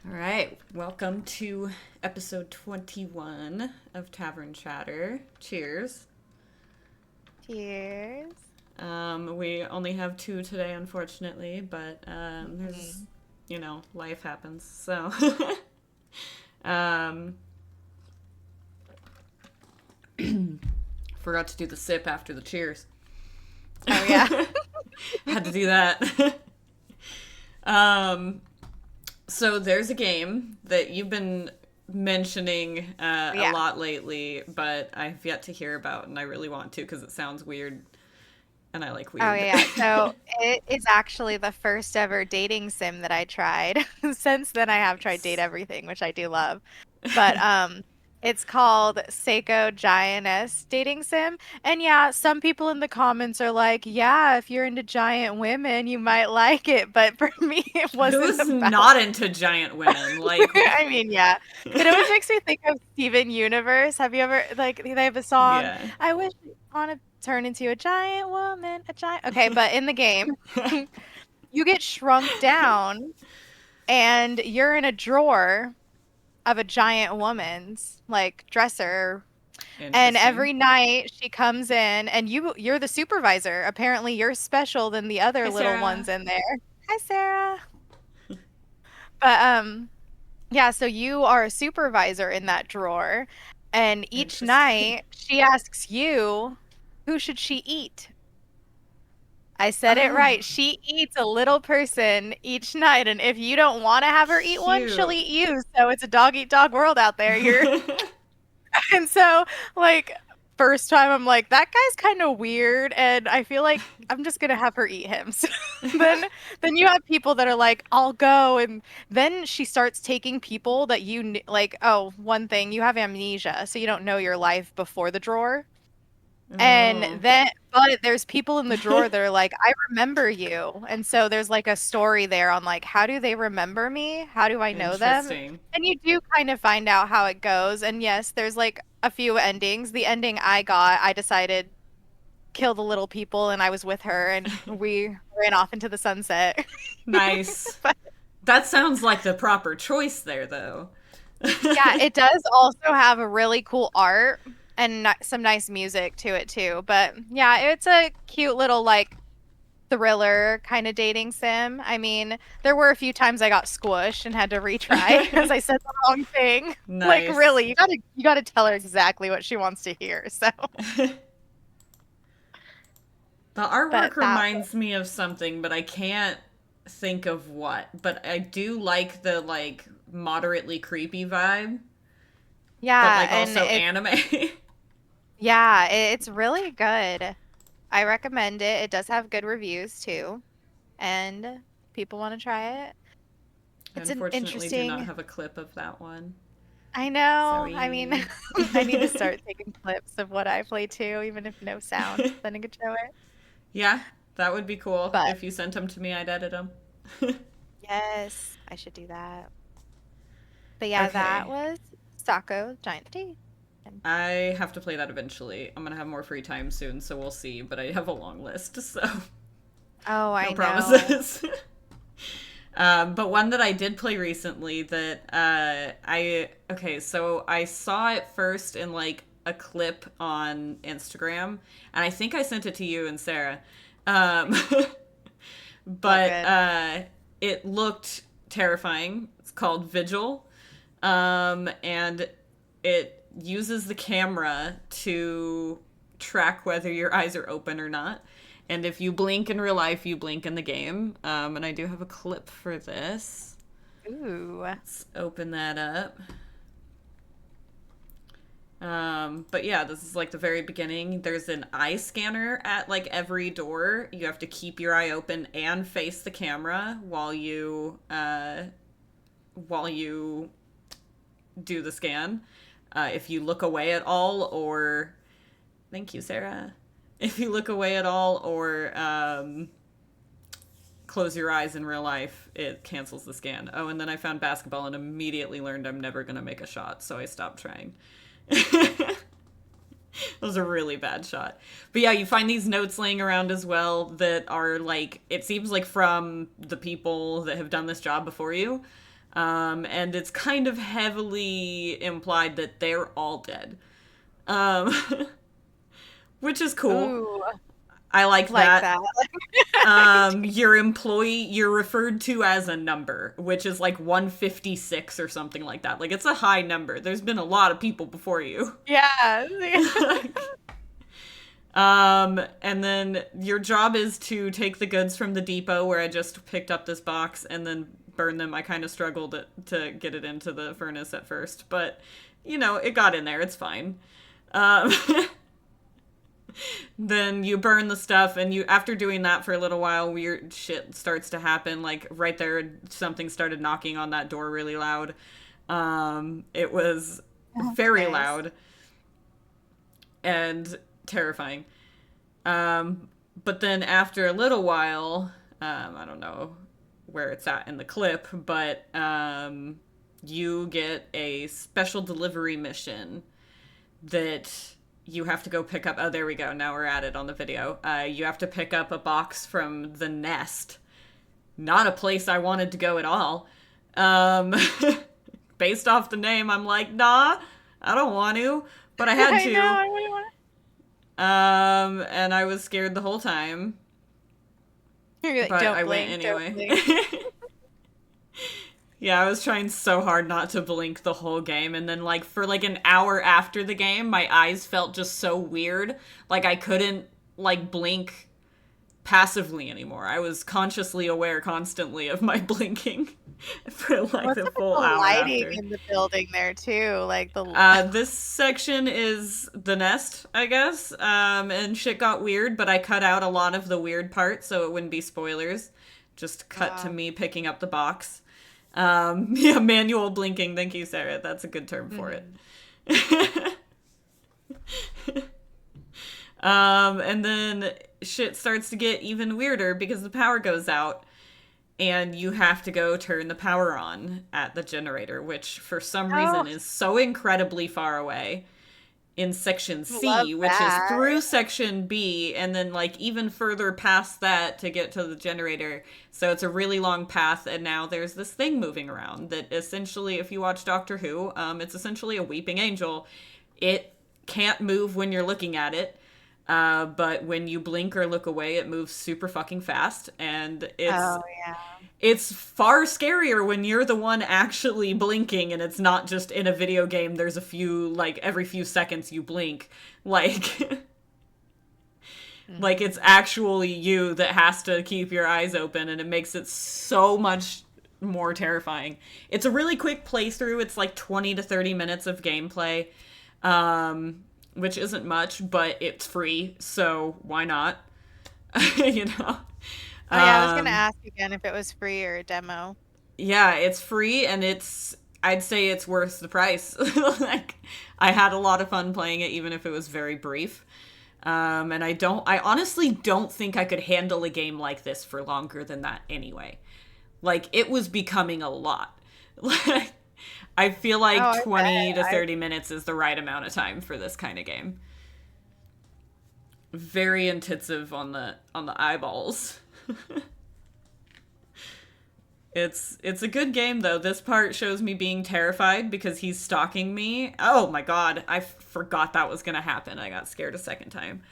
All right, welcome to episode 21 of Tavern Chatter. Cheers. Cheers. We only have two today, unfortunately, but there's, Mhm. life happens. So, um, forgot to do the sip after the cheers. Oh yeah. Had to do that. um, so there's a game that you've been mentioning a Yeah. lot lately, but I've yet to hear about, and I really want to because it sounds weird, and I like Oh weird. yeah. So it is actually the first ever dating sim that I tried. Since then I have tried Date Nice. Everything, which I do love. But it's called Seiko Giantess Dating Sim. And yeah, some people in the comments are like, yeah, if you're into giant women, you might like it. But for me, it wasn't Who's about not into giant women? Like, I mean, yeah. It always makes me think of Steven Universe. Have you ever like they have a song, yeah. I wish I want to turn into a giant woman, a giant. Okay, but in the game, you get shrunk down and you're in a drawer of a giant woman's like dresser. And Interesting. every night she comes in and you're the supervisor. Apparently you're special than the other Hi, little Sarah. ones in there. Hi, Sarah. But yeah, so you are a supervisor in that drawer, and each Interesting. night she asks you, who should she eat? I said it Oh, right. She eats a little person each night, and if you don't want to have her eat one, she'll cute. eat you. So it's a dog eat dog world out there. You're and so like first time I'm like that guy's kind of weird and I feel like I'm just going to have her eat him. So then you have people that are like I'll go and then she starts taking people that like oh one thing you have amnesia so you don't know your life before the drawer. And Oh. then, but there's people in the drawer that are like, I remember you. And so there's like a story there on like, how do they remember me? How do I know them? Interesting. And you do kind of find out how it goes. And yes, there's like a few endings. The ending I got, I decided kill the little people and I was with her and we ran off into the sunset. Nice. But That sounds like the proper choice there, though. yeah, it does also have a really cool art and some nice music to it too. But yeah, it's a cute little like thriller kind of dating sim. I mean, there were a few times I got squished and had to retry because I said the wrong thing. Like Nice. really, you gotta tell her exactly what she wants to hear. So, The artwork but that reminds me of something, but I can't think of what. But I do like the moderately creepy vibe, but yeah, like and also anime. it's really good. I recommend it. It does have good reviews too, and people want to try it. I It's an unfortunately do not interesting. have a clip of that one. I know. I mean, Sorry. I need to start taking clips of what I play too, even if no sound. Then I could show it. Yeah, that would be cool. But If you sent them to me, I'd edit them. yes, I should do that. But yeah, that Okay. was Sako Giant Tea. And I have to play that eventually. I'm gonna have more free time soon, so we'll see. But I have a long list, so oh, no I know. promises. But one that I did play recently that so I saw it first in like a clip on Instagram, and I think I sent it to you and Sarah. Um, All but good. it looked terrifying. It's called Vigil, and it uses the camera to track whether your eyes are open or not. And if you blink in real life, you blink in the game. And I do have a clip for this. Ooh. Let's open that up. But yeah, this is like the very beginning. There's an eye scanner at like every door. You have to keep your eye open and face the camera while you do the scan. If you look away at all, or thank you, Sarah. If you look away at all, or close your eyes in real life, it cancels the scan. Oh, and then I found basketball and immediately learned I'm never gonna make a shot, so I stopped trying. That was a really bad shot. But yeah, you find these notes laying around as well that are like, it seems like from the people that have done this job before you. And it's kind of heavily implied that they're all dead. Um, which is cool. Ooh, I like like that. that. Your employee, you're referred to as a number, which is like 156 or something like that. Like, it's a high number. There's been a lot of people before you. Yeah. And then your job is to take the goods from the depot where I just picked up this box and then burn them. I kind of struggled to get it into the furnace at first, but it got in there. It's fine. Um, then you burn the stuff, and after doing that for a little while, weird shit starts to happen. Like right there, something started knocking on that door really loud. It was very Nice. loud and terrifying. But then after a little while, I don't know where it's at in the clip, but you get a special delivery mission that you have to go pick up. Oh, there we go. Now we're at it on the video. You have to pick up a box from the nest. Not a place I wanted to go at all. Based off the name, I'm like, nah, I don't want to. But I had to. I know, I really want And I was scared the whole time. to. Like, But don't I blink, went don't anyway. blink. Yeah, I was trying so hard not to blink the whole game, and then like for like an hour after the game, my eyes felt just so weird. Like I couldn't like blink passively anymore. I was consciously aware constantly of my blinking for like What's the up with full the hour lighting after. in the building there too? Like the This section is the nest, I guess. And shit got weird, but I cut out a lot of the weird parts so it wouldn't be spoilers. Just cut to me picking up the box. Yeah, manual blinking. Thank you, Sarah. That's a good term for it. And then shit starts to get even weirder because the power goes out and you have to go turn the power on at the generator, which for some reason is so incredibly far away in section love C, which is that. through section B, and then like even further past that to get to the generator. So it's a really long path, and now there's this thing moving around that essentially, if you watch Doctor Who, it's essentially a weeping angel. It can't move when you're looking at it. But when you blink or look away, it moves super fucking fast, and it's far scarier when you're the one actually blinking, and it's not just in a video game. There's a few like every few seconds you blink, like like it's actually you that has to keep your eyes open, and it makes it so much more terrifying. It's a really quick playthrough. It's like 20 to 30 minutes of gameplay. Which isn't much, but it's free, so why not? you know? Oh yeah, I was gonna ask again if it was free or a demo. Yeah, it's free, and I'd say it's worth the price. Like, I had a lot of fun playing it, even if it was very brief. And I honestly don't think I could handle a game like this for longer than that anyway. Like, it was becoming a lot. Like, I feel like 20 to 30 minutes is the right amount of time for this kind of game. Very intensive on the eyeballs. It's a good game though. This part shows me being terrified because he's stalking me. Oh my god, I forgot that was going to happen. I got scared a second time.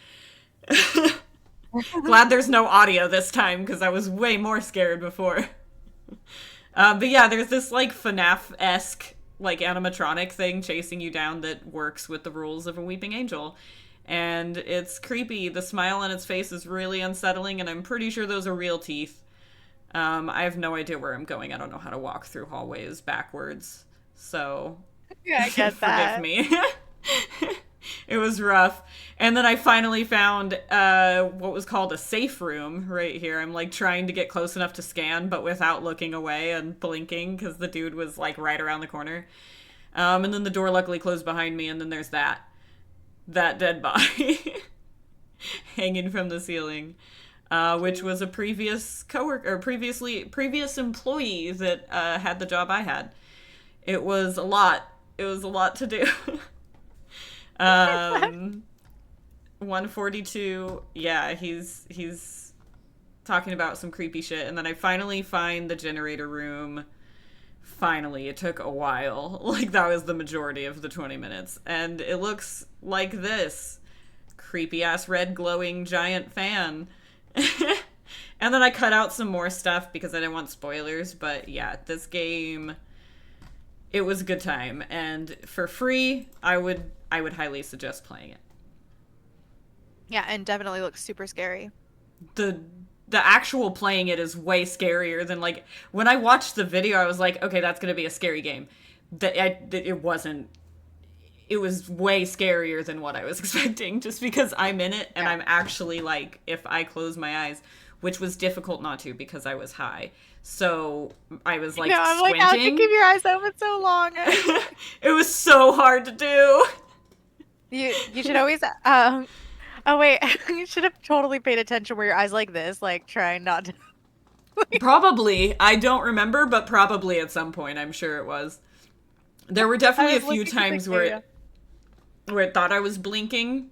Glad there's no audio this time because I was way more scared before. But yeah, there's this like FNAF-esque like animatronic thing chasing you down that works with the rules of a weeping angel. And it's creepy. The smile on its face is really unsettling, and I'm pretty sure those are real teeth. I have no idea where I'm going. I don't know how to walk through hallways backwards. So Yeah, I get that. forgive me. It was rough. And then I finally found what was called a safe room right here. I'm like trying to get close enough to scan, but without looking away and blinking because the dude was like right around the corner. And then the door luckily closed behind me, and then there's that dead body hanging from the ceiling, which was a previous coworker or previous employee that had the job I had. It was a lot. It was a lot to do. 142. Yeah, he's talking about some creepy shit, and then I finally find the generator room. finally. It took a while. Like, that was the majority of the 20 minutes. And it looks like this creepy ass red glowing giant fan. And then I cut out some more stuff because I didn't want spoilers. But yeah, this game, it was a good time. And for free, I would highly suggest playing it. Yeah, and definitely looks super scary. The the actual playing it is way scarier than, like, when I watched the video I was like, okay, that's gonna be a scary game. It wasn't. It was way scarier than what I was expecting, just because I'm in it and Yeah. I'm actually, like, if I close my eyes, which was difficult not to because I was high, so I was like No, I'm like, how'd you squinting. keep your eyes open so long? It was so hard to do. You should always oh wait, you should have totally paid attention where your eyes like this, like trying not to. Probably. I don't remember, but probably at some point I'm sure it was. There were I definitely a was few looking at the times where camera. it thought I was blinking,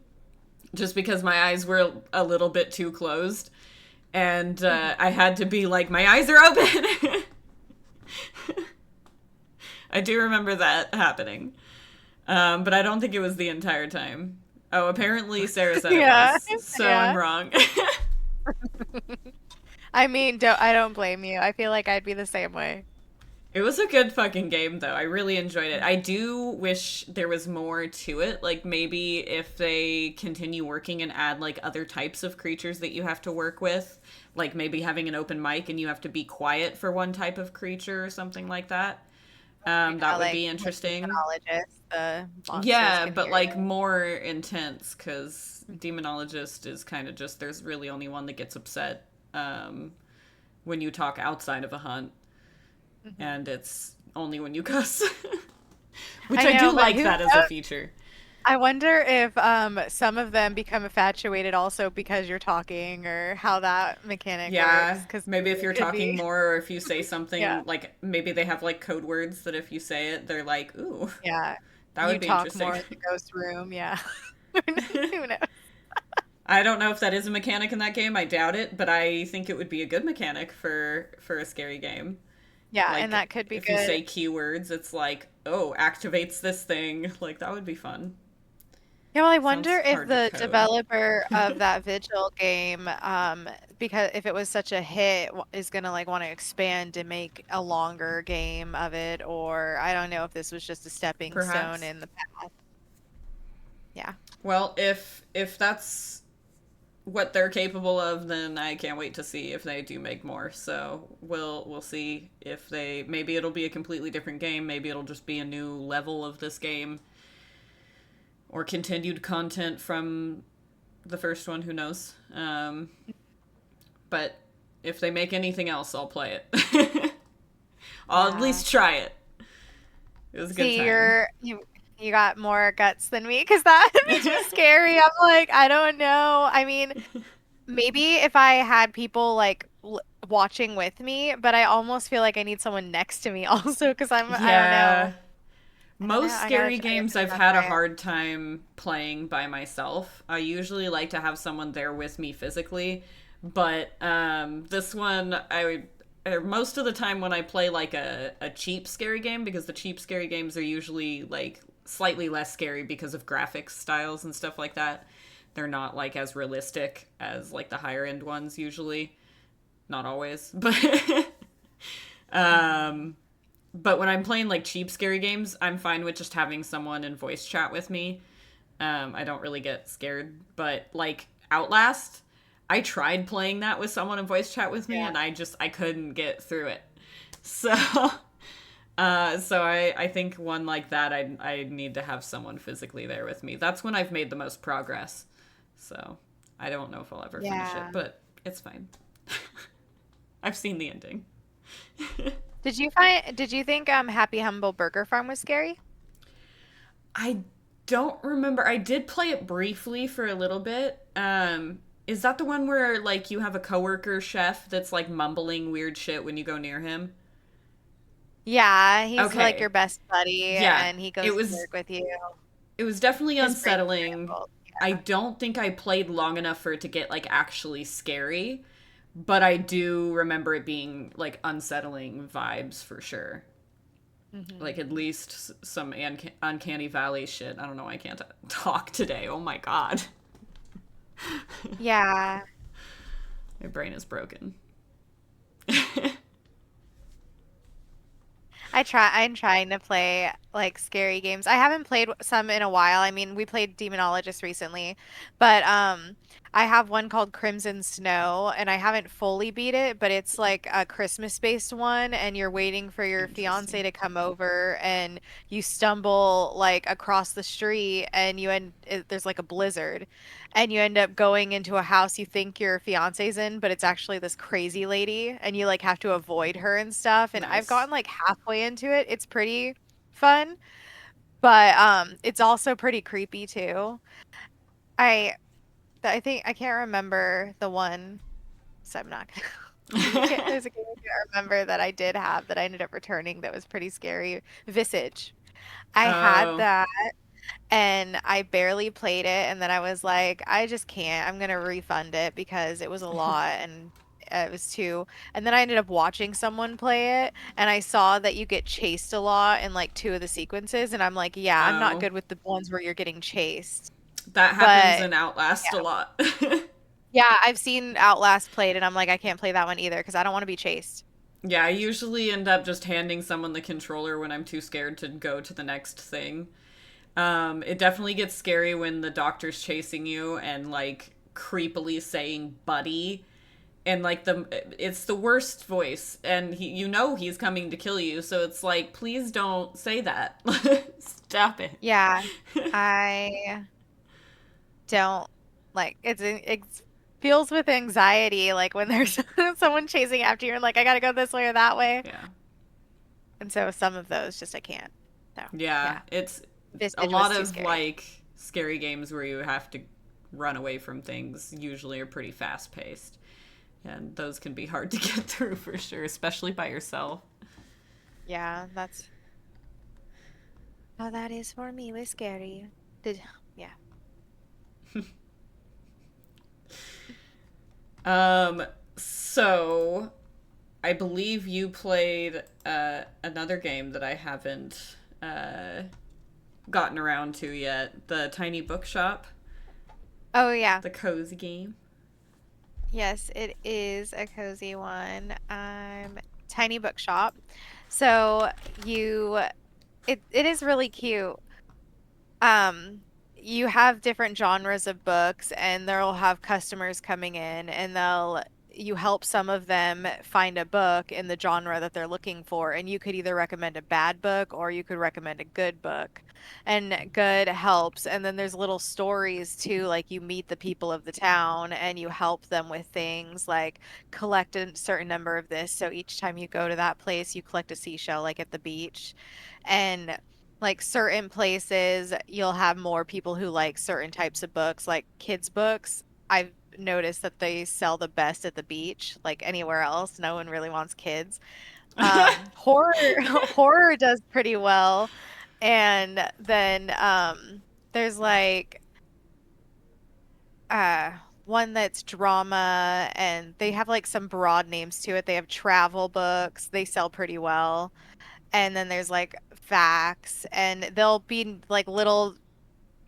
just because my eyes were a little bit too closed, and I had to be like, my eyes are open. I do remember that happening, but I don't think it was the entire time. Oh, apparently Sarah said it Yeah, was, so I'm yeah. wrong. I mean, I don't blame you. I feel like I'd be the same way. It was a good fucking game, though. I really enjoyed it. I do wish there was more to it. Like, maybe if they continue working and add, like, other types of creatures that you have to work with, like maybe having an open mic and you have to be quiet for one type of creature or something like that. That Yeah, would like be with interesting. demonologists, the monsters Yeah, can but, hear like, you. more intense, because Demonologist is kind of just, there's really only one that gets upset when you talk outside of a hunt, Mhm. and it's only when you cuss. Which I I know, do but like who that as a knows? feature. I wonder if some of them become infatuated also because you're talking or how that mechanic works. Yeah, Because maybe if it you're could talking be, more, or if you say yeah, something, like, maybe they have, like, code words that if you say it, they're like, ooh, yeah. that You would be talk interesting. more in the ghost room. Yeah. Who knows? I don't know if that is a mechanic in that game. I doubt it, but I think it would be a good mechanic for a scary game. Yeah, and Like, that could be if you good. say keywords, it's like, oh, activates this thing. Like, that would be fun. Yeah, well, I wonder Sounds if hard to the code. developer of that Vigil game, because if it was such a hit, is gonna like want to expand and make a longer game of it, or I don't know if this was just a stepping stone Perhaps. in the path. Yeah. Well, if that's what they're capable of, then I can't wait to see if they do make more. So we'll see if they, maybe it'll be a completely different game, maybe it'll just be a new level of this game, or continued content from the first one. Who knows? But if they make anything else, I'll play it. I'll at Yeah. least try it. It was a good See, time. you got more guts than me because that would be too scary. I'm like, I don't know. I mean, maybe if I had people like watching with me, but I almost feel like I need someone next to me also because I don't know. Yeah. I don't know. Most scary I guess games I I've gotta had a try it. hard time playing by myself. I usually like to have someone there with me physically, but this one I would, most of the time when I play, like, a cheap scary game, because the cheap scary games are usually, like, slightly less scary because of graphics styles and stuff like that. They're not, like, as realistic as, like, the higher end ones usually. Not always, but Mhm. um but when I'm playing, like, cheap scary games, I'm fine with just having someone in voice chat with me. I don't really get scared, but, like, Outlast, I tried playing that with someone in voice chat with me, Yeah. and I couldn't get through it. So, I think one like that, I need to have someone physically there with me. That's when I've made the most progress. So, I don't know if I'll ever finish it, Yeah. but it's fine. I've seen the ending. Did you think Happy Humble Burger Farm was scary? I don't remember. I did play it briefly for a little bit. Is that the one where, like, you have a coworker chef that's, like, mumbling weird shit when you go near him? Yeah, he's like your Okay. best buddy Yeah. and he It goes to was work with you. it was definitely His brain unsettling. scrambled. I Yeah. don't think I played long enough for it to get, like, actually scary, but I do remember it being, like, unsettling vibes for sure. Like Hmm. at least some uncanny valley shit. I don't know. I can't talk today. Oh my god, Yeah. my brain is broken. I'm trying to play like scary games. I haven't played some in a while. I mean, we played Demonologist recently, but I have one called Crimson Snow and I haven't fully beat it, but it's like a Christmas-based one and you're waiting for your fiance Interesting. to come over and you stumble like across the street and there's like a blizzard and you end up going into a house you think your fiance's in, but it's actually this crazy lady, and you like have to avoid her and stuff. And I've Nice. gotten like halfway into it. It's pretty fun, but it's also pretty creepy too. I I think I can't remember the one, so I'm not gonna. There's a game I can't remember that I did have that I ended up returning that was pretty scary. Visage. I had Oh, that and I barely played it, and then I was like, I just can't. I'm gonna refund it because it was a lot and it was too. And then I ended up watching someone play it, and I saw that you get chased a lot in like two of the sequences, and I'm like, yeah, I'm not oh, good with the ones where you're getting chased. that happens But in Outlast a yeah, lot. yeah, I've seen Outlast played, and I'm like, I can't play that one either because I don't want to be chased. Yeah, I usually end up just handing someone the controller when I'm too scared to go to the next thing. It definitely gets scary when the doctor's chasing you and like creepily saying "buddy," and like it's the worst voice, and you know he's coming to kill you, so it's like, please don't say that. Stop it. Yeah, I don't like it feels with anxiety like when there's someone chasing after you and like I gotta go this way or that way. Yeah. And so some of those just I can't. So Yeah, yeah, it's a Visage was lot too of scary. like scary games where you have to run away from things, usually are pretty fast paced. And those can be hard to get through for sure, especially by yourself. Yeah, that's how that is for me with scary. Did yeah. Um, so I believe you played another game that I haven't uh, gotten around to yet. The Tiny Bookshop, Oh yeah. the cozy game. Yes, it is a cozy one. Tiny bookshop. So you it is really cute. um you have different genres of books and they'll have customers coming in and you help some of them find a book in the genre that they're looking for, and you could either recommend a bad book or you could recommend a good book, and good helps. And then there's little stories too, like you meet the people of the town and you help them with things like collect a certain number of this, so each time you go to that place you collect a seashell like at the beach. And like certain places you'll have more people who like certain types of books, like kids books. I've noticed that they sell the best at the beach. Like anywhere else no one really wants kids. Horror horror does pretty well. And then there's like uh one that's drama, and they have like some broad names to it. They have travel books, they sell pretty well. And then there's like facts, and there'll be like little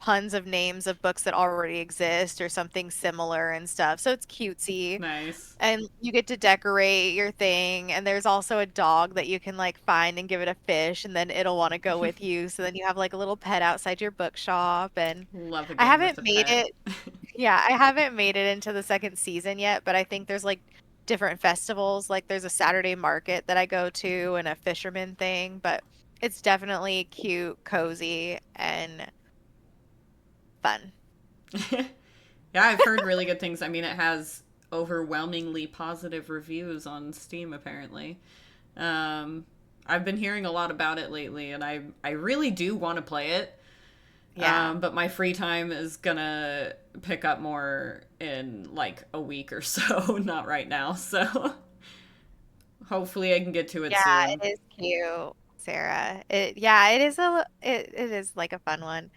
puns of names of books that already exist or something similar and stuff. So it's cutesy. Nice. And you get to decorate your thing. And there's also a dog that you can like find and give it a fish, and then it'll want to go with you. So then you have like a little pet outside your bookshop. And Love a I game with haven't a made pet. it. Yeah, I haven't made it into the second season yet, but I think there's like different festivals. Like there's a Saturday market that I go to and a fisherman thing, but it's definitely cute, cozy, and fun. Yeah, I've heard really good things. I mean, it has overwhelmingly positive reviews on Steam, apparently. Um, I've been hearing a lot about it lately, and I really do want to play it. Yeah. But my free time is gonna pick up more in like a week or so, not right now. So hopefully I can get to it Yeah, soon. it is cute, Sarah. Yeah, it is like a fun one.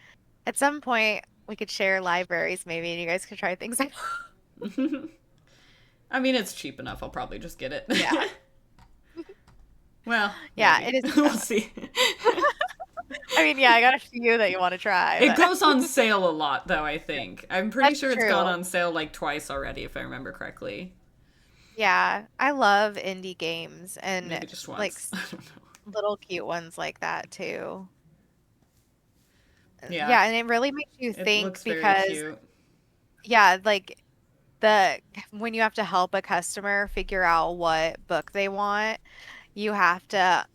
At some point we could share libraries maybe and you guys could try things out. I mean, it's cheap enough. I'll probably just get it. Yeah. Well, Yeah, maybe. it is We'll fun. see. I mean, yeah, I got a few that you want to try, It but goes on sale a lot, though, I think. I'm pretty that's sure it's gone true. on sale like twice already, if I remember correctly. Yeah, I love indie games and Maybe just like once. I don't know. little cute ones like that too. Yeah, Yeah, and it really makes you it think looks very because cute. yeah, like the when you have to help a customer figure out what book they want, you have to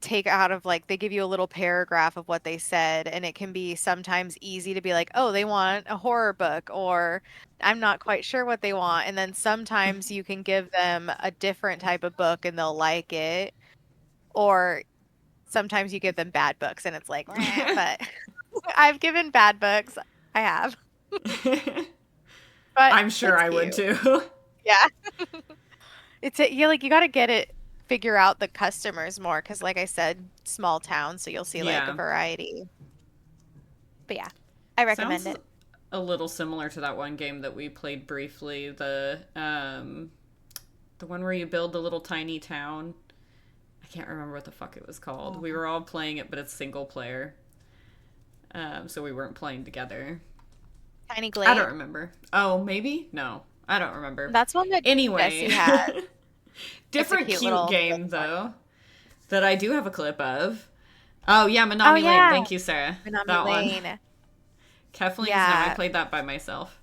take out of like they give you a little paragraph of what they said, and it can be sometimes easy to be like, "Oh, they want a horror book," or "I'm not quite sure what they want." And then sometimes you can give them a different type of book and they'll like it, or sometimes you give them bad books and it's like, "Meh," but I've given bad books. I have. But I'm sure it's I would cute. too. Yeah. Yeah, like you got to get it figure out the customers more because like I said, small town, so you'll see like a Yeah. variety. But yeah, I recommend Sounds it. a little similar to that one game that we played briefly, the one where you build the little tiny town. I can't remember what the fuck it was called. We Oh. were all playing it, but it's single player. So we weren't playing together. Tiny I don't Glade. remember. Oh, maybe? No. I don't remember. That's one that Anyway, Jesse had. It's a different cute cute little game though that I do have a clip of. Oh yeah, Oh Manami Lane. yeah, Thank you, Sarah. Minami That one. Lane. Kefling's No. I Yeah. played that by myself.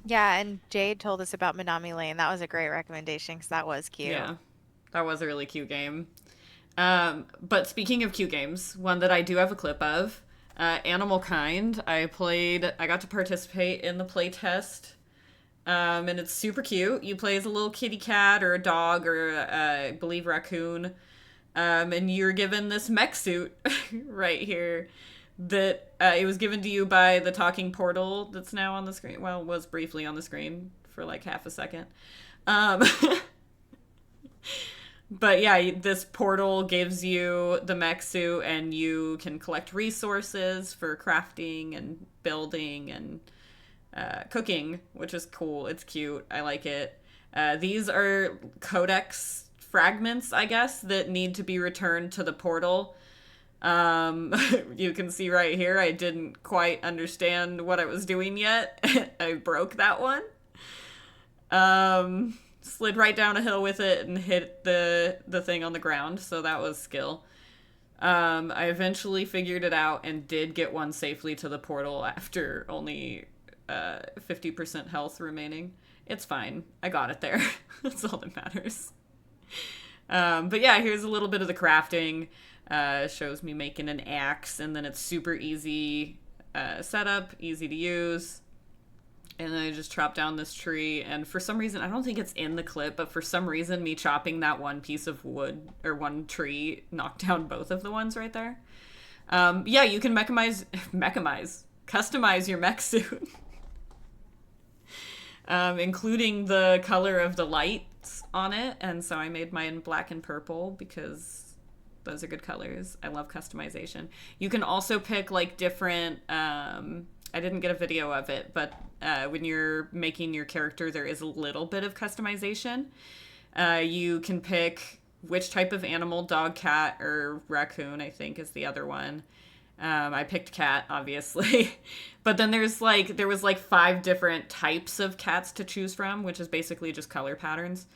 Yeah, and Jade told us about Minami Lane. That was a great recommendation because that was cute. Yeah, that was a really cute game. But speaking of cute games, one that I do have a clip of, Animalkind. I got to participate in the play test. And it's super cute. You play as a little kitty cat or a dog or I believe raccoon. And you're given this mech suit right here that it was given to you by the talking portal that's now on the screen. Well, was briefly on the screen for like half a second. Um, but yeah, this portal gives you the mech suit, and you can collect resources for crafting and building and cooking, which is cool. It's cute. I like it. These are codex fragments, I guess, that need to be returned to the portal. You can see right here, I didn't quite understand what I was doing yet. I broke that one. Slid right down a hill with it and hit the thing on the ground, so that was skill. I eventually figured it out and did get one safely to the portal after only 50% health remaining. It's fine. I got it there. That's all that matters. But yeah, here's a little bit of the crafting. Shows me making an axe, and then it's super easy setup, easy to use. And then I just chop down this tree, and for some reason, I don't think it's in the clip, but for some reason, me chopping that one piece of wood or one tree knocked down both of the ones right there. Yeah, you can customize your mech suit, including the color of the lights on it. And so I made mine black and purple because those are good colors. I love customization. You can also pick like different. I didn't get a video of it, but when you're making your character, there is a little bit of customization. You can pick which type of animal, dog, cat, or raccoon, I think is the other one. I picked cat, obviously. But then there was like 5 different types of cats to choose from, which is basically just color patterns.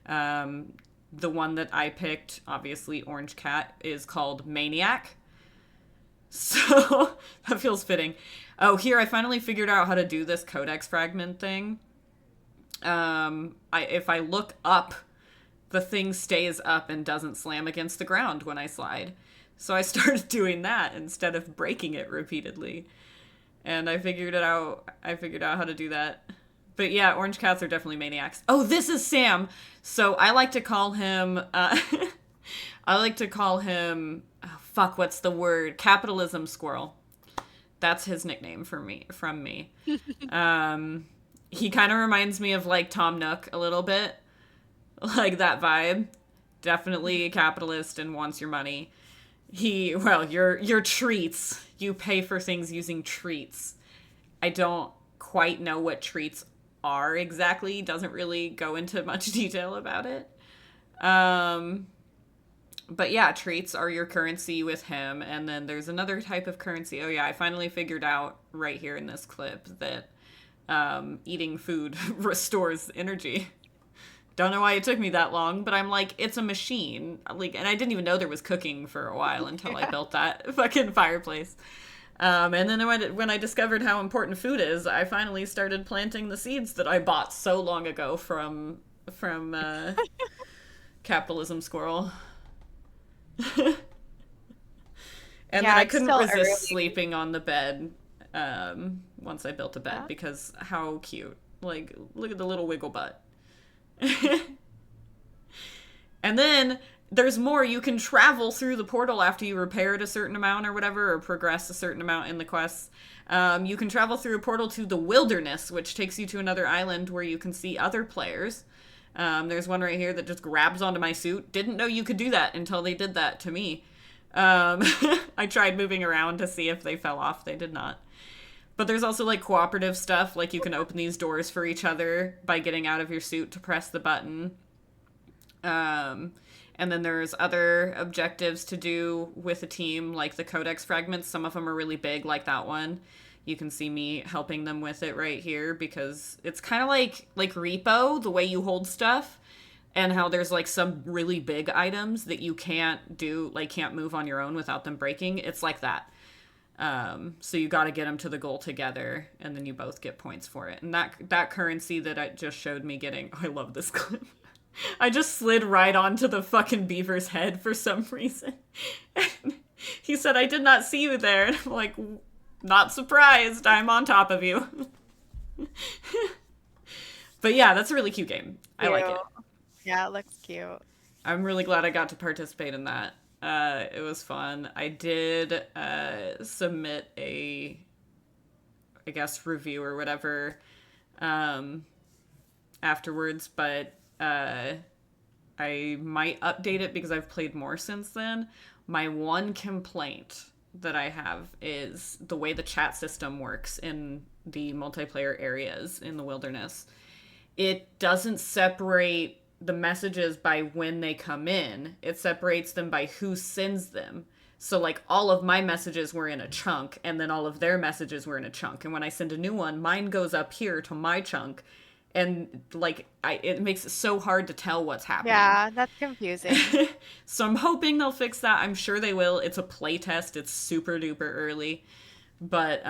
The one that I picked, obviously orange cat, is called Maniac. So that feels fitting. Oh, here I finally figured out how to do this codex fragment thing. If I look up, the thing stays up and doesn't slam against the ground when I slide. So I started doing that instead of breaking it repeatedly. And I figured it out. I figured out how to do that. But yeah, orange cats are definitely maniacs. Oh, this is Sam. So I like to call him oh fuck, what's the word? Capitalism squirrel. That's his nickname from me. He kind of reminds me of like Tom Nook a little bit. Like that vibe. Definitely a capitalist and wants your money. Your treats. You pay for things using treats. I don't quite know what treats are exactly. Doesn't really go into much detail about it. Um, but yeah, traits are your currency with him. And then there's another type of currency. Oh, yeah, I finally figured out right here in this clip that eating food restores energy. Don't know why it took me that long, but I'm like, it's a machine. Like, and I didn't even know there was cooking for a while until I Yeah. built that fucking fireplace. And then when I discovered how important food is, I finally started planting the seeds that I bought so long ago from capitalism squirrel. And then Yeah, I it's couldn't still resist early. sleeping on the bed once I built a bed Yeah. because how cute. Like, look at the little wiggle butt. And then there's more. You can travel through the portal after you repair it a certain amount or whatever, or progress a certain amount in the quests. You can travel through a portal to the wilderness, which takes you to another island where you can see other players. There's one right here that just grabs onto my suit. Didn't know you could do that until they did that to me. I tried moving around to see if they fell off. They did not. But there's also like cooperative stuff, like you can open these doors for each other by getting out of your suit to press the button. Um, and then there's other objectives to do with a team, like the codex fragments. Some of them are really big, like that one. You can see me helping them with it right here because it's kind of like repo, the way you hold stuff, and how there's like some really big items that you can't do, like can't move on your own without them breaking. It's like that. So you got to get them to the goal together, and then you both get points for it. And that currency that I just showed me getting, oh, I love this clip. I just slid right onto the fucking beaver's head for some reason. And he said, "I did not see you there," and I'm like, "Not surprised. I'm on top of you." But yeah, that's a really cute game. I like Cute. it. Yeah, it looks cute. I'm really glad I got to participate in that. It was fun. I did submit I guess, review or whatever um, afterwards, but I might update it because I've played more since then. My one complaint that I have is the way the chat system works in the multiplayer areas in the wilderness. It doesn't separate the messages by when they come in, it separates them by who sends them. So, like, all of my messages were in a chunk, and then all of their messages were in a chunk. And when I send a new one, mine goes up here to my chunk, and like, it makes it so hard to tell what's happening. Yeah, that's confusing. So I'm hoping they'll fix that. I'm sure they will. It's a play test. It's super duper early, but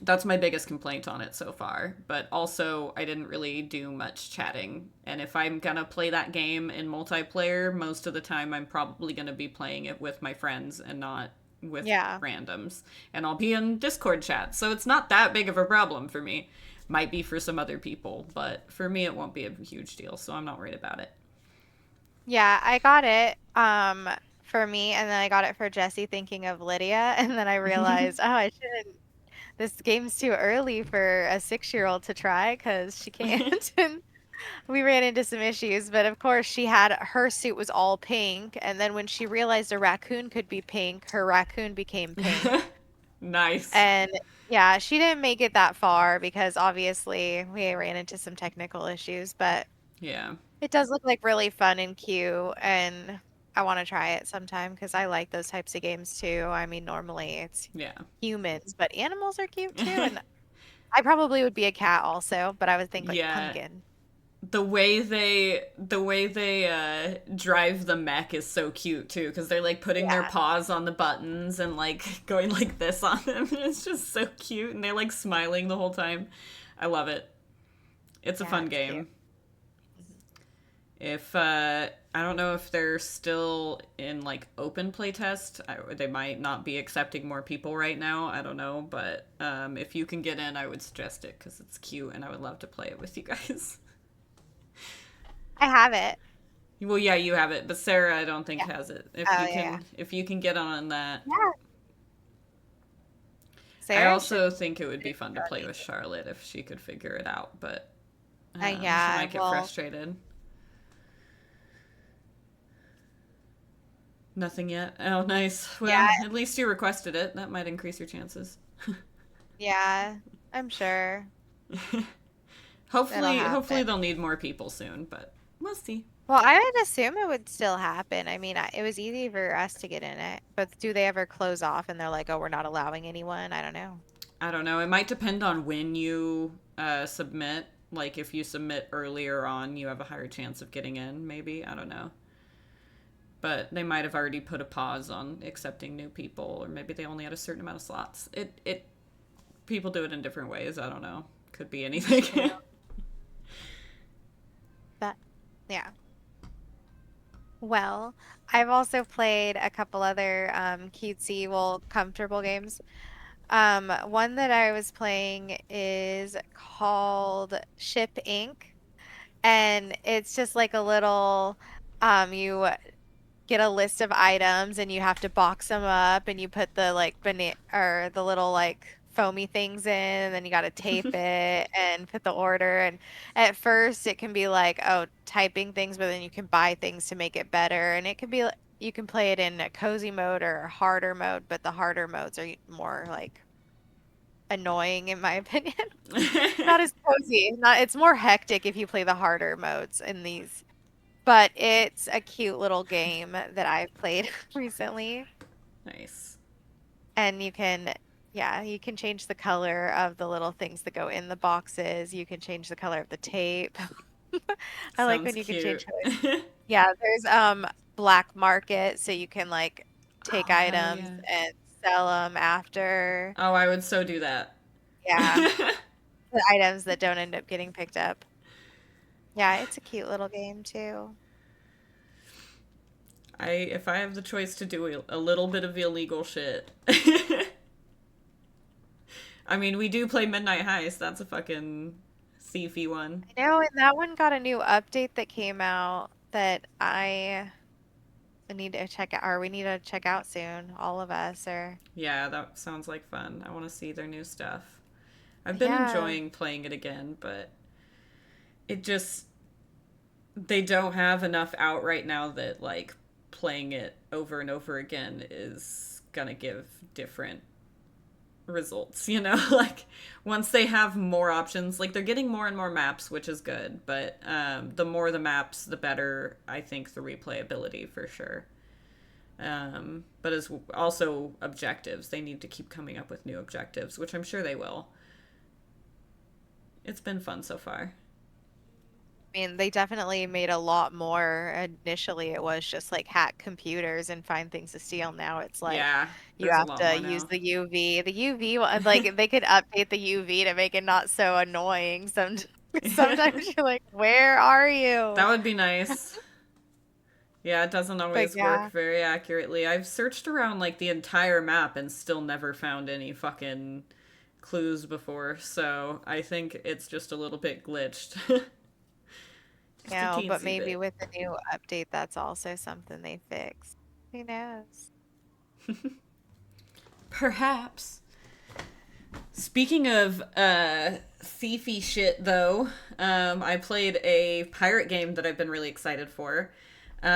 that's my biggest complaint on it so far. But also, I didn't really do much chatting. And if I'm gonna play that game in multiplayer, most of the time I'm probably gonna be playing it with my friends and not with Yeah. randoms. And I'll be in Discord chat, so it's not that big of a problem for me. Might be for some other people, but for me it won't be a huge deal, so I'm not worried about it. Yeah, I got it for me, and then I got it for Jesse thinking of Lydia, and then I realized, oh, I shouldn't. This game's too early for a 6-year-old to try because she can't. And we ran into some issues, but of course she had her suit was all pink, and then when she realized a raccoon could be pink, her raccoon became pink. Nice. And yeah, she didn't make it that far because obviously we ran into some technical issues, but Yeah. it does look like really fun and cute, and I want to try it sometime because I like those types of games too. I mean, normally it's Yeah. humans, but animals are cute too, and I probably would be a cat also, but I would think like Yeah. pumpkin. The way they drive the mech is so cute too because they're like putting their Yeah, paws on the buttons and like going like this on them. It's just so cute and they're like smiling the whole time. I love it. It's a yeah, fun it's cute. game. If I don't know if they're still in like open playtest, they might not be accepting more people right now. I don't know, but if you can get in, I would suggest it because it's cute and I would love to play it with you guys. I have it. Well, yeah, you have it, but Sarah, I don't think Yeah. has it. Oh yeah, If you can get on that, yeah. I Sarah should. also think it would be fun to play with Charlotte if she could figure it out, but she Yeah. might get Well, frustrated. Nothing yet. Oh, nice. yeah, Well, at least you requested it. That might increase your chances. yeah. I'm sure it'll Hopefully happen. they'll need more people soon, but we'll see. Well, I would assume it would still happen. I mean, it was easy for us to get in it, but do they ever close off and they're like, "Oh, we're not allowing anyone"? I don't know. I don't know. It might depend on when you submit. Like if you submit earlier on, you have a higher chance of getting in. Maybe I don't know. But they might have already put a pause on accepting new people, or maybe they only had a certain amount of slots. It people do it in different ways. I don't know. Could be That's anything. true. But yeah. Well, I've also played a couple other cutesy, well, comfortable games. One that I was playing is called Ship Inc. And it's just like a little, you get a list of items and you have to box them up and you put the like banana or the little like foamy things in and then you got to tape it and put the order and at first it can be like oh typing things but then you can buy things to make it better and it can be you can play it in a cozy mode or a harder mode but the harder modes are more like annoying in my opinion. Not as cozy. Not it's more hectic if you play the harder modes in these. But it's a cute little game that I've played recently. Nice. And you can, yeah, you can change the color of the little things that go in the boxes. You can change the color of the tape. I like Sounds when you can change cute. colors. Yeah, there's black market, so you can like take Oh hell items yeah. and sell them after. Oh, I would so do that. Yeah, the items that don't end up getting picked up. Yeah, it's a cute little game too. If I have the choice to do a little bit of illegal shit. I mean, we do play Midnight Heist. That's a fucking thiefy one. I know, and that one got a new update that came out that I need to check out, or we need to check out soon, all of us, or Yeah, that sounds like fun. I want to see their new stuff. I've been yeah. enjoying playing it again, but it just they don't have enough out right now that like playing it over and over again is gonna give different results, you know? Like once they have more options, like they're getting more and more maps, which is good, but the more the maps, the better I think the replayability for sure. But as also objectives, they need to keep coming up with new objectives, which I'm sure they will. It's been fun so far. I mean, they definitely made a lot more. Initially, it was just like hack computers and find things to steal. Now it's like Yeah, you there's a have lot to more use now. the UV. The UV, like they could update the UV to make it not so annoying. Sometimes you're like, where are That you? would be nice. Yeah, it doesn't But always work yeah. very accurately. I've searched around like the entire map and still never found any fucking clues before, so I think it's just a little bit glitched. Just a No, but teensy maybe bit. with the new update, that's also something they fix. Who knows? Perhaps. Speaking of thiefy shit, though, I played a pirate game that I've been really excited for.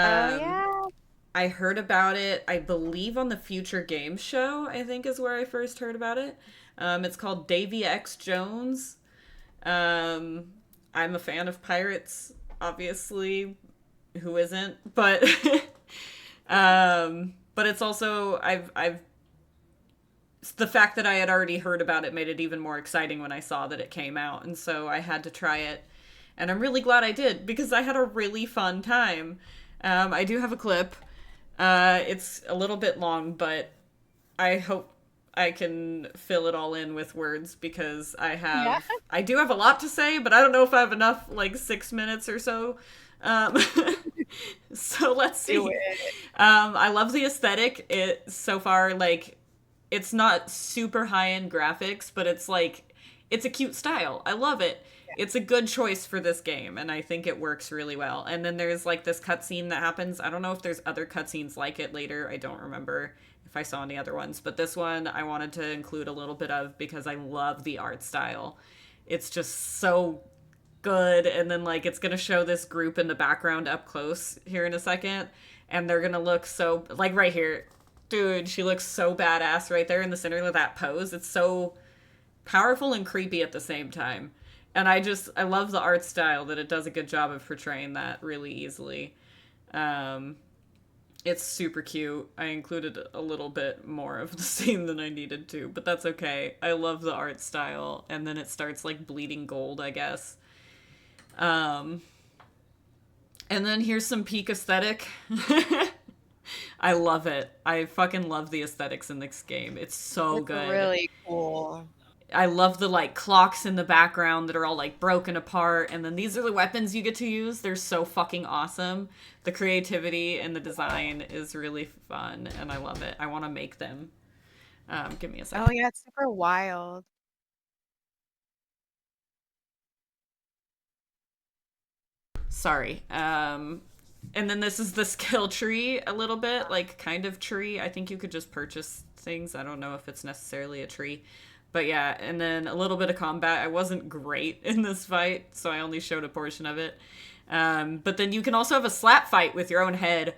Oh Um, yeah. I heard about it, I believe, on the Future Games Show, I think is where I first heard about it. It's called Davy X Jones. Um, I'm a fan of pirates, obviously. Who isn't? But it's also I've the fact that I had already heard about it made it even more exciting when I saw that it came out, and so I had to try it. And I'm really glad I did because I had a really fun time. I do have a clip. It's a little bit long, but I hope I can fill it all in with words because Yeah. I do have a lot to say, but I don't know if I have enough, like 6 minutes or so. Um, so let's Do see. it. I love the aesthetic. It so far like it's not super high end graphics, but it's like it's a cute style. I love it. It's a good choice for this game, and I think it works really well. And then there's like this cutscene that happens. I don't know if there's other cutscenes like it later. I don't remember if I saw any other ones, but this one I wanted to include a little bit of because I love the art style. It's just so good. And then like it's gonna show this group in the background up close here in a second, and they're gonna look so like right here, dude. She looks so badass right there in the center of that pose. It's so powerful and creepy at the same time. And I love the art style that it does a good job of portraying that really easily. Um, it's super cute. I included a little bit more of the scene than I needed to, but that's okay. I love the art style, and then it starts like bleeding gold, I guess. Um, and then here's some peak aesthetic. I love it. I fucking love the aesthetics in this game. It's so It's good. really cool. I love the like clocks in the background that are all like broken apart, and then these are the weapons you get to use. They're so fucking awesome. The creativity and the design is really fun, and I love it. I want to make them. Give me a Oh second. yeah, it's super wild. Sorry. And then this is the skill tree a little bit, like kind of tree. I think you could just purchase things. I don't know if it's necessarily a tree. But yeah, and then a little bit of combat. I wasn't great in this fight, so I only showed a portion of it. But then you can also have a slap fight with your own head.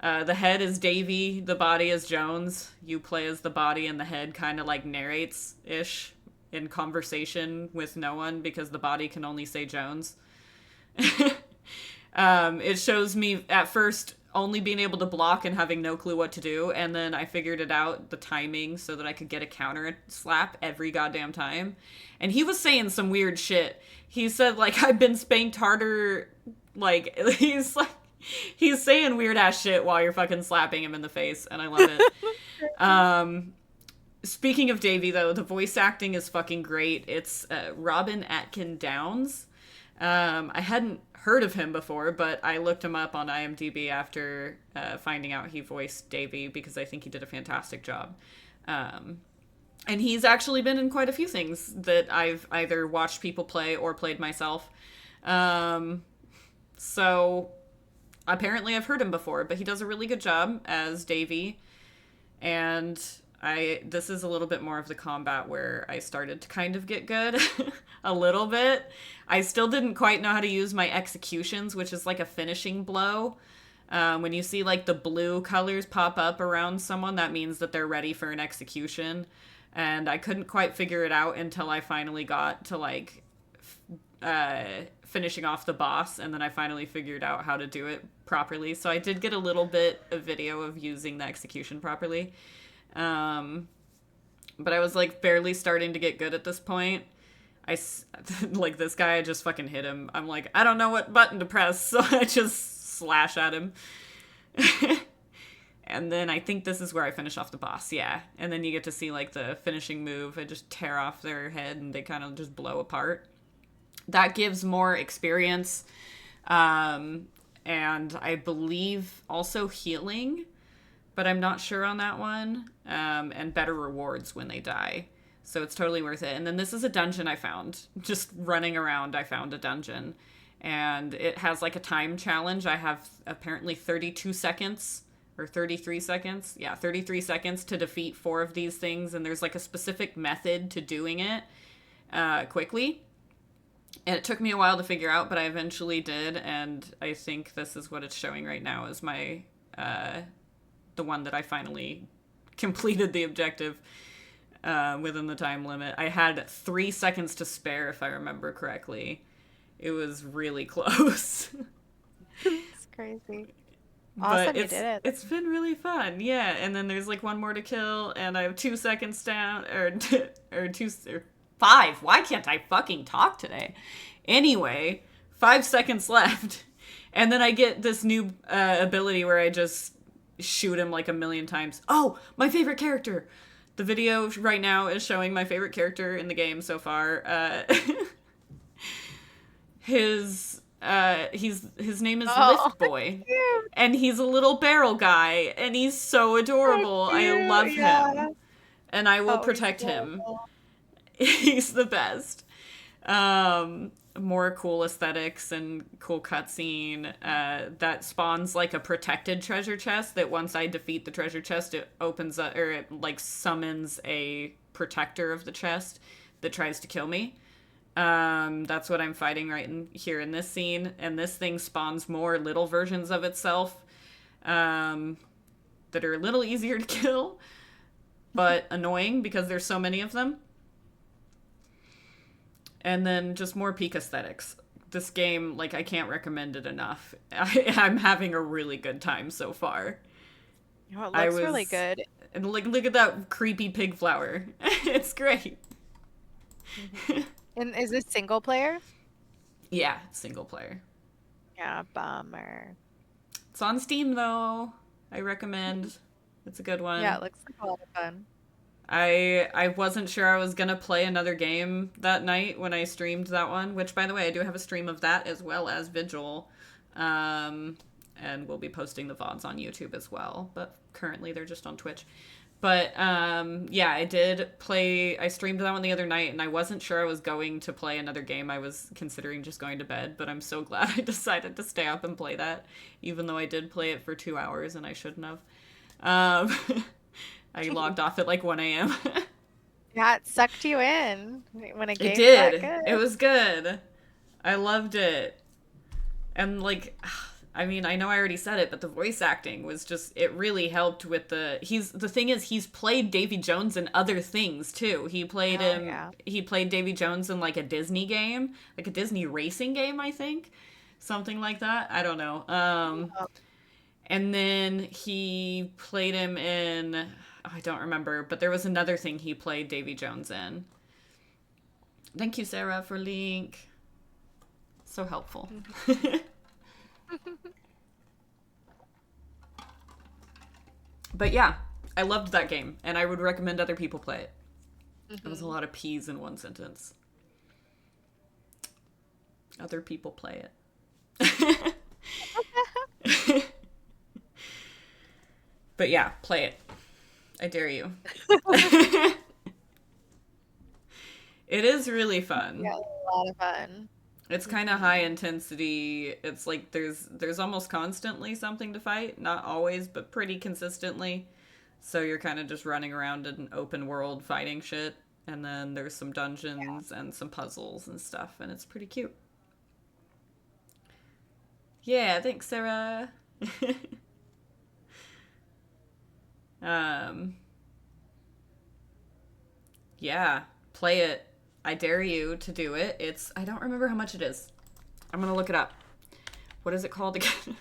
The head is Davy, the body is Jones. You play as the body, and the head kind of like narrates ish in conversation with no one because the body can only say Jones. It shows me at first only being able to block and having no clue what to do, and then I figured it out the timing so that I could get a counter slap every goddamn time. And he was saying some weird shit. He said like I've been spanked harder. Like he's saying weird ass shit while you're fucking slapping him in the face, and I love it. Um, Speaking of Davy, though, the voice acting is fucking great. It's Robin Atkin Downs. I hadn't heard of him before, but I looked him up on IMDb after finding out he voiced Davy because I think he did a fantastic job. Um, and he's actually been in quite a few things that I've either watched people play or played myself. Um, so apparently I've heard him before, but he does a really good job as Davy. And this is a little bit more of the combat where I started to kind of get good a little bit. I still didn't quite know how to use my executions, which is like a finishing blow. When you see like the blue colors pop up around someone, that means that they're ready for an execution. And I couldn't quite figure it out until I finally got to like finishing off the boss, and then I finally figured out how to do it properly. So I did get a little bit of video of using the execution properly. Um, but I was like barely starting to get good at this point. Like this guy, I just fucking hit him. I'm like, I don't know what button to press, so I just slash at him. And then I think this is where I finish off the boss, yeah. And then you get to see like the finishing move. I just tear off their head and they kind of just blow apart. That gives more experience, and I believe also healing, but I'm not sure on that one, and better rewards when they die. So it's totally worth it. And then this is a dungeon I found. Just running around, I found a dungeon. And it has like a time challenge. I have apparently 32 seconds or 33 seconds. Yeah, 33 seconds to defeat 4 of these things. And there's like a specific method to doing it quickly. And it took me a while to figure out, but I eventually did. And I think this is what it's showing right now is my the one that I finally completed the objective within the time limit. I had 3 seconds to spare, if I remember correctly. It was really close. It's crazy. But Awesome, you did it. it's been really fun, yeah. And then there's like one more to kill, and I have 2 seconds down, or 5. Why can't I fucking talk today? Anyway, 5 seconds left, and then I get this new ability where I just shoot him like a million times. Oh, my favorite character. The video right now is showing my favorite character in the game so far. His name is Oh, Lift Boy, cute. and he's a little barrel guy, and he's so So adorable. I love cute. Yeah. him, and I will Oh, he's protect him. adorable. He's the best. More cool aesthetics and cool cutscene that spawns like a protected treasure chest that once I defeat the treasure chest, it opens up, or it like summons a protector of the chest that tries to kill me. That's what I'm fighting right in here in this scene, and this thing spawns more little versions of itself that are a little easier to kill, but annoying because there's so many of them. And then just more peak aesthetics. This game, like, I can't recommend it enough. I'm having a really good time so far. Oh, it I looks really was, good. and look at that creepy pig flower. It's great. Hmm. And is this single player? Yeah, single player. Yeah, bummer. It's on Steam though. I recommend. It's a good Yeah, one. it looks like a lot of fun. I wasn't sure I was gonna play another game that night when I streamed that one. Which, by the way, I do have a stream of that as well as Vigil, um, and we'll be posting the VODs on YouTube as well. But currently, they're just on Twitch. But yeah, I did play. I streamed that one the other night, and I wasn't sure I was going to play another game. I was considering just going to bed, but I'm so glad I decided to stay up and play that, even though I did play it for 2 hours and I shouldn't have. I logged off at like 1 a.m. Yeah, it sucked you in when a It game's that did. It good. was good. I loved it. And like I mean, I know I already said it, but the voice acting was just it really helped with the thing is he's played Davy Jones in other things too. Oh yeah. He played Davy Jones in like a Disney game, like a Disney racing game, I think. Something like that. I don't know. Oh, And then he played him in I don't remember, but there was another thing he played Davy Jones in. Thank you, Sarah, for link. So helpful. mhm. But yeah, I loved that game, and I would recommend other people play it. It was a Mhm. lot of P's in one sentence. Other people play it. But yeah, play it. I dare you. It is really Yeah, fun. a lot of fun. It's kind of Mhm. high intensity. It's like there's almost constantly something to fight, not always, but pretty consistently. So you're kind of just running around in an open world fighting shit, and then there's some dungeons and some puzzles and stuff, and it's pretty cute. Yeah, thanks, Sarah. um, yeah, play it. I dare you to do it. It's I don't remember how much it is. I'm gonna look it up. What is it called again?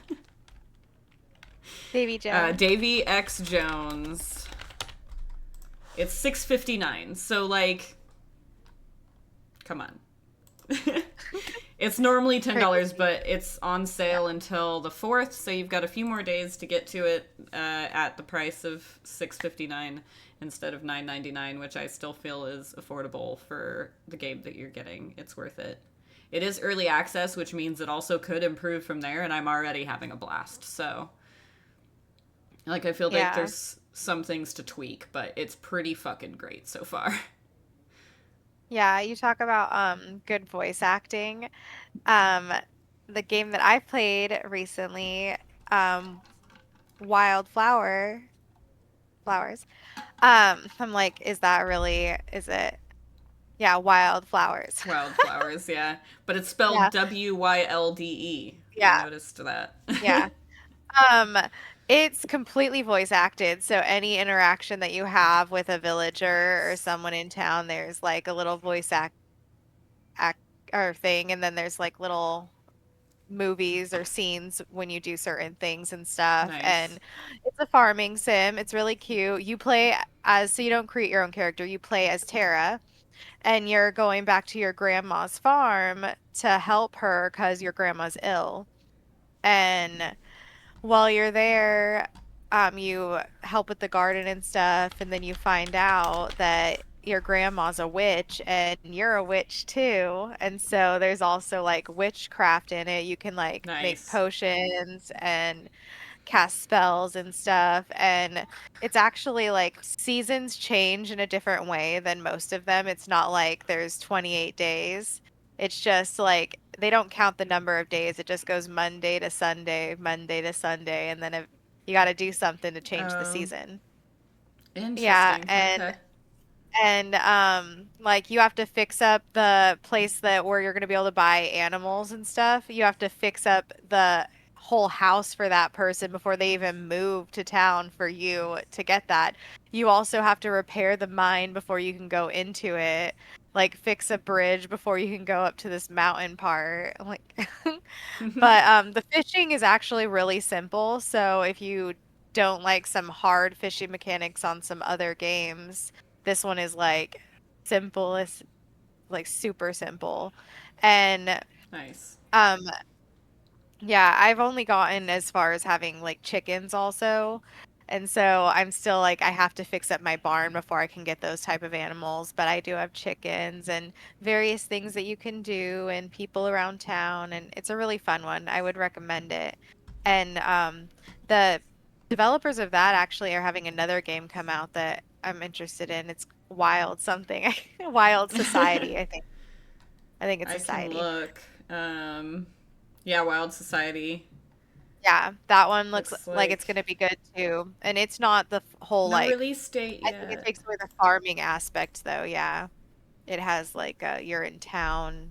Davy Jones. Davy X Jones. It's 6.59. So like, come on. It's normally $10, Crazy. but it's on Yeah. sale until the 4th, so you've got a few more days to get to it at the price of 6.59 instead of 9.99, which I still feel is affordable for the game that you're getting. It's worth it. It is early access, which means it also could improve from there, and I'm already having a blast. So, like, I feel like Yeah. there's some things to tweak, but it's pretty fucking great so far. Yeah, you talk about good voice acting. Um the game that I played recently, um Wildflower Flowers. I'm like, is that really is it? Yeah, Wildflowers. Wildflowers, yeah. But it's spelled Yeah. Wylde. I Yeah. noticed that. Yeah. Um, it's completely voice acted, so any interaction that you have with a villager or Nice. someone in town, there's like a little voice act or thing, and then there's like little movies or scenes when you do certain things and stuff. Nice. And it's a farming sim. It's really cute. You play as, so you don't create your own character. You play as Tara, and you're going back to your grandma's farm to help her because your grandma's ill. And while you're there, you help with the garden and stuff, and then you find out that your grandma's a witch and you're a witch too. And so there's also like witchcraft in it. You can like make Nice. potions and cast spells and stuff. And it's actually like seasons change in a different way than most of them. It's not like there's 28 days. It's just like they don't count the number of days. It just goes Monday to Sunday, Monday to Sunday, and then you got to do something to change the Oh, season. Yeah, interesting. and Okay. like you have to fix up the place that where you're going to be able to buy animals and stuff. You have to fix up the whole house for that person before they even move to town for you to get that. You also have to repair the mine before you can go into it, like fix a bridge before you can go up to this mountain part. I'm like, but the fishing is actually really simple. So if you don't like some hard fishing mechanics on some other games, this one is like simplest, like super simple. And Nice. um yeah, I've only gotten as far as having like chickens also. And so I'm still like I have to fix up my barn before I can get those type of animals, but I do have chickens and various things that you can do and people around town, and it's a really fun one. I would recommend it. And the developers of that actually are having another game come out that I'm interested in. It's Wild something. Wild Society, I think. I think it's I can Society. look. Yeah, Wild Society Yeah, that one looks looks like it's like gonna be good too. And it's not the whole no like release date I think it yet. takes away the farming aspect though. Yeah. It has like you're in town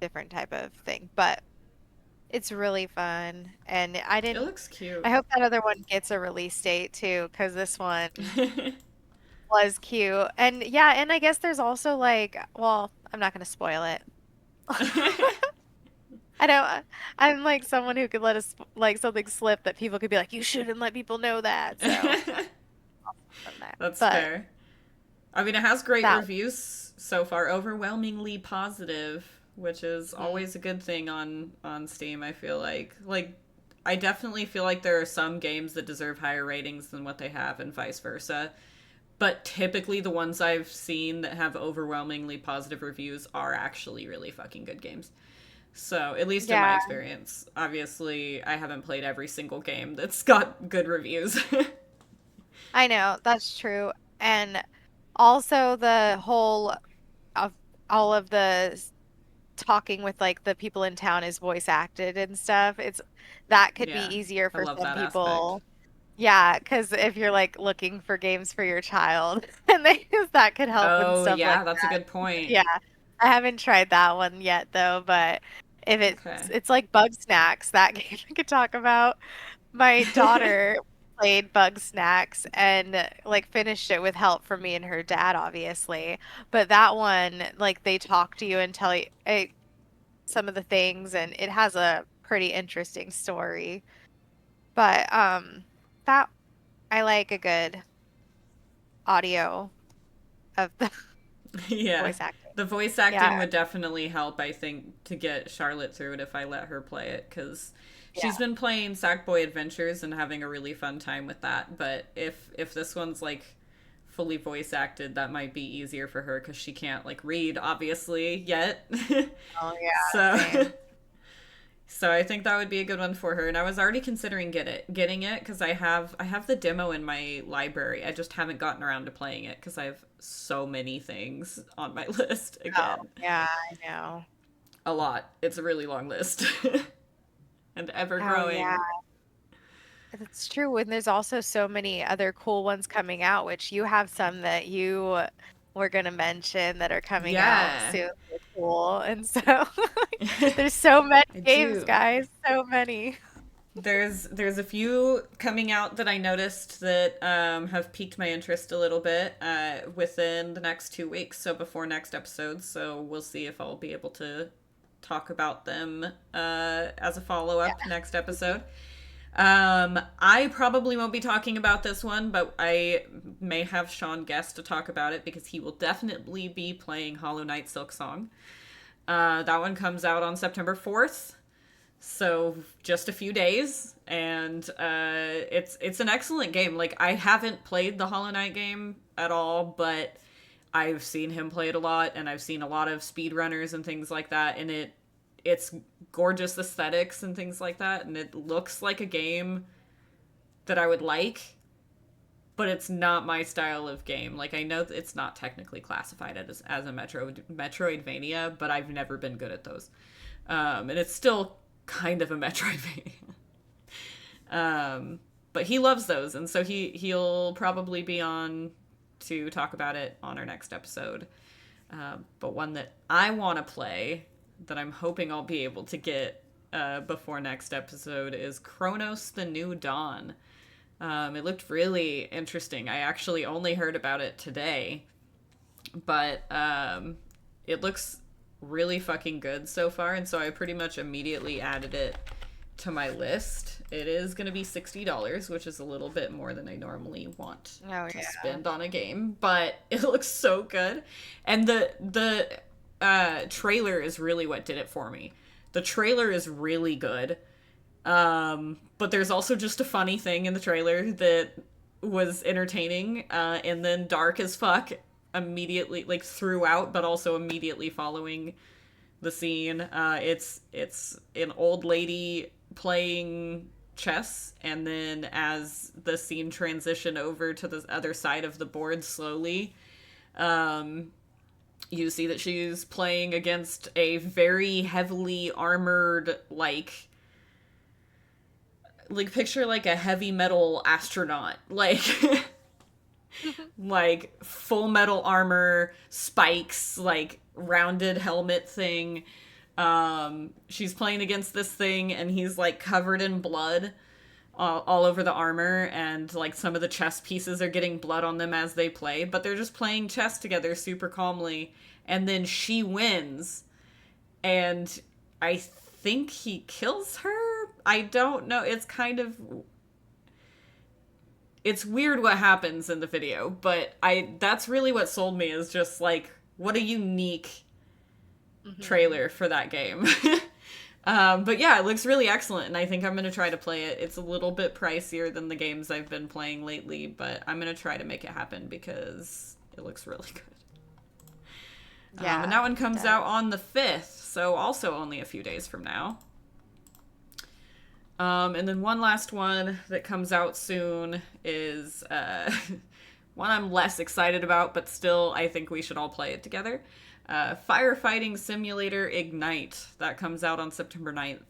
different type of thing, but it's really fun. And It looks I cute. hope that other one gets a release date too, because this one was cute. And yeah, and I guess there's also like, well, I'm not gonna spoil it. I don't. I'm like someone who could let us like something slip that people could be like, you shouldn't let people know that. So from that, That's but fair. I mean, it has great that reviews so far, overwhelmingly positive, which is mhm. always a good thing on Steam. I feel like I definitely feel like there are some games that deserve higher ratings than what they have, and vice versa. But typically, the ones I've seen that have overwhelmingly positive reviews are actually really fucking good games. So, at least in my Yeah, experience, obviously, I haven't played every single game that's got good reviews. I know that's true. And also the whole of all of the talking with like the people in town is voice acted and stuff. It's that could be Yeah, easier I for love some that aspect. people. Yeah, because if you're like looking for games for your child, and they that could help and Oh, stuff like yeah, that's a that. good point. Yeah, I haven't tried that one yet though, but if Okay. it's like Bug Snacks, that game I could talk about. My daughter played Bug Snacks and like finished it with help from me and her dad, obviously. But that one, like they talk to you and tell you some of the things, and it has a pretty interesting story. But that I like a good audio of the Yeah. voice acting. The voice acting Yeah, would definitely help, I think, to get Charlotte through it if I let her play it, because yeah. she's been playing Sackboy Adventures and having a really fun time with that. But if this one's like fully voice acted, that might be easier for her because she can't like read, obviously, yet. Oh yeah, So same. so I think that would be a good one for her. And I was already considering getting it because I have the demo in my library. I just haven't gotten around to playing it because I have so many things on my list Oh again. yeah, I know. A lot. It's a really long list. And ever Oh yeah. growing. It's true, and there's also so many other cool ones coming out, which you have some that you were gonna mention that are coming out Yeah. soon. They're cool, and so there's so many I games, do. guys, so many. There's a few coming out that I noticed that have piqued my interest a little bit within the next 2 weeks, so before next episode. So we'll see if I'll be able to talk about them as a follow Yeah. up next episode. I probably won't be talking about this one, but I may have Sean guest to talk about it because he will definitely be playing Hollow Knight Silk Song. That one comes out on September 4th, so just a few days, and it's an excellent game. Like, I haven't played the Hollow Knight game at all, but I've seen him play it a lot, and I've seen a lot of speedrunners and things like that, and it's gorgeous aesthetics and things like that, and it looks like a game that I would like, but it's not my style of game. Like, I know it's not technically classified as a Metroidvania, but I've never been good at those. And it's still kind of a Metroidvania. But he loves those, and so he'll probably be on to talk about it on our next episode. But one that I want to play, that I'm hoping I'll be able to get before next episode is Chronos: The New Dawn. It looked really interesting. I actually only heard about it today, but it looks really fucking good so far, and so I pretty much immediately added it to my list. It is going to be $60, which is a little bit more than I normally want to spend on a game, but it looks so good. And the trailer is really what did it for me. The trailer is really good. But there's also just a funny thing in the trailer that was entertaining, and then dark as fuck immediately, like throughout, but also immediately following the scene. It's an old lady playing chess, and then as the scene transition over to the other side of the board slowly, you see that she's playing against a very heavily armored, like picture like a heavy metal astronaut, like like full metal armor, spikes, like rounded helmet thing. She's playing against this thing, and he's like covered in blood all over the armor, and like some of the chess pieces are getting blood on them as they play, but they're just playing chess together super calmly, and then she wins, and I think he kills her. I don't know. It's weird what happens in the video, but that's really what sold me, is just like, what a unique trailer for that game. But yeah, it looks really excellent, and I think I'm going to try to play it. It's a little bit pricier than the games I've been playing lately, but I'm going to try to make it happen because it looks really good. Yeah, and that one comes out on the 5th, so also only a few days from now. And then one last one that comes out soon is one I'm less excited about, but still I think we should all play it together. Firefighting Simulator Ignite. That comes out on September 9th.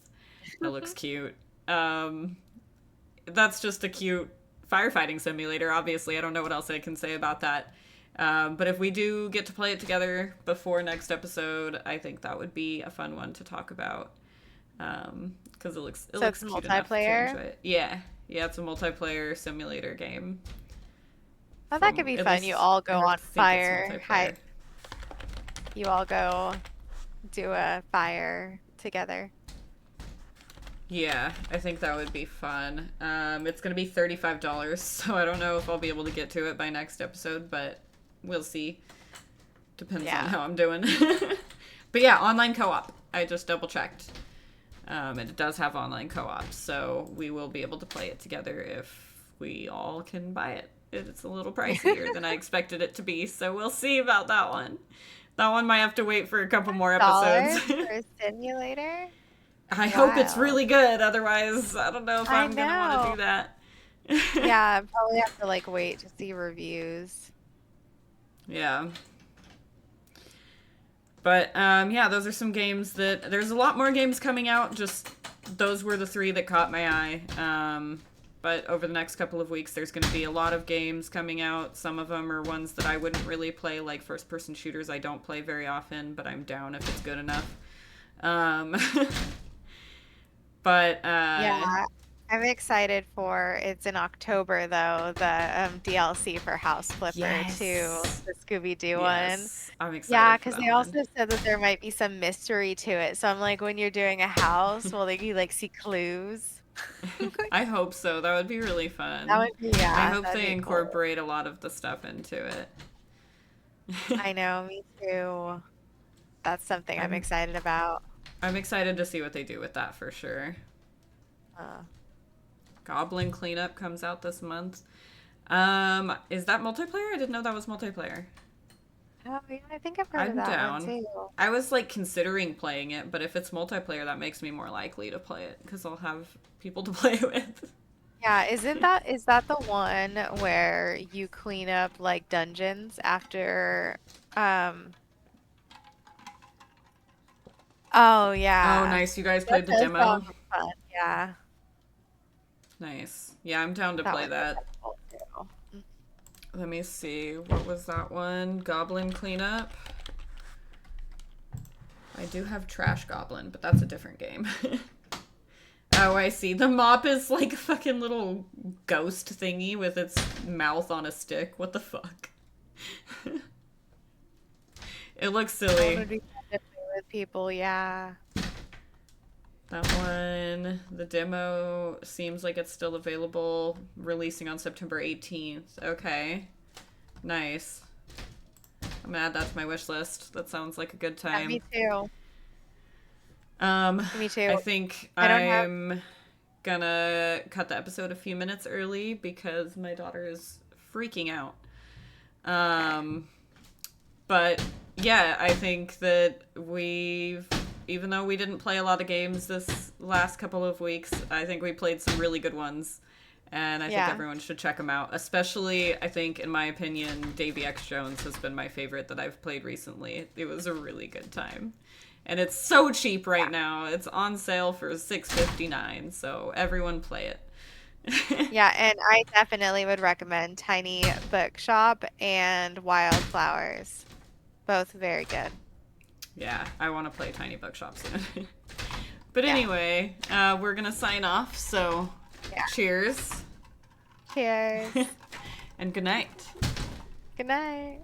That looks cute. That's just a cute firefighting simulator, obviously. I don't know what else I can say about that. But if we do get to play it together before next episode, I think that would be a fun one to talk about. Because it looks cute enough to enjoy it. Yeah, it's a multiplayer simulator game. Oh, that could be fun. You all go on fire. You all go do a fire together. Yeah, I think that would be fun. It's going to be $35, so I don't know if I'll be able to get to it by next episode, but we'll see. Depends on how I'm doing. But yeah, online co-op. I just double checked. And it does have online co-op, so we will be able to play it together if we all can buy it. It's a little pricier than I expected it to be, so we'll see about that one. That one might have to wait for a couple more episodes. For a simulator? I hope it's really good, otherwise I don't know if I'm going to want to do that. Yeah, I probably have to like wait to see reviews. Yeah. But, yeah, those are some games that... There's a lot more games coming out, just those were the 3 that caught my eye. But over the next couple of weeks, there's going to be a lot of games coming out. Some of them are ones that I wouldn't really play, like first-person shooters I don't play very often, but I'm down if it's good enough. But, yeah, I'm excited for, it's in October though, the DLC for House Flipper 2, the Scooby-Doo one. I'm excited. Yeah, because they also said that there might be some mystery to it. So I'm like, when you're doing a house, will you like see clues? I hope so. That would be really fun. That would be, I hope they incorporate a lot of the stuff into it. I know, me too. That's something I'm excited about. I'm excited to see what they do with that for sure. Goblin Cleanup comes out this month. Is that multiplayer? I didn't know that was multiplayer. Oh, yeah, I think I've heard of that one too. I was like considering playing it, but if it's multiplayer, that makes me more likely to play it because I'll have people to play with. Yeah, is that the one where you clean up like dungeons after Oh yeah. Oh nice, you guys played the demo? Fun. Yeah. Nice. Yeah, I'm down to play that. Let me see. What was that one? Goblin Cleanup. I do have Trash Goblin, but that's a different game. Oh, I see. The mop is like a fucking little ghost thingy with its mouth on a stick. What the fuck? It looks I want to silly. do that with people, yeah. That one, the demo seems like it's still available, releasing on September 18th. Okay. Nice. I'm gonna add that to my wish list. That sounds like a good Yeah, me time. too. Um, Me too. I think I don't have. I'm gonna cut the episode a few minutes early because my daughter is freaking out. Okay. Um, but yeah, I think that even though we didn't play a lot of games this last couple of weeks, I think we played some really good ones. And I think Yeah. everyone should check them out. Especially, I think, in my opinion, Davy X Jones has been my favorite that I've played recently. It was a really good time. And it's so cheap right Yeah. now. It's on sale for $6.59, so everyone play it. Yeah, and I definitely would recommend Tiny Bookshop and Wildflowers. Both very good. Yeah, I want to play Tiny Bookshop soon. But Yeah. anyway, we're gonna sign off. So, Yeah. cheers Cheers. and good night. Good night.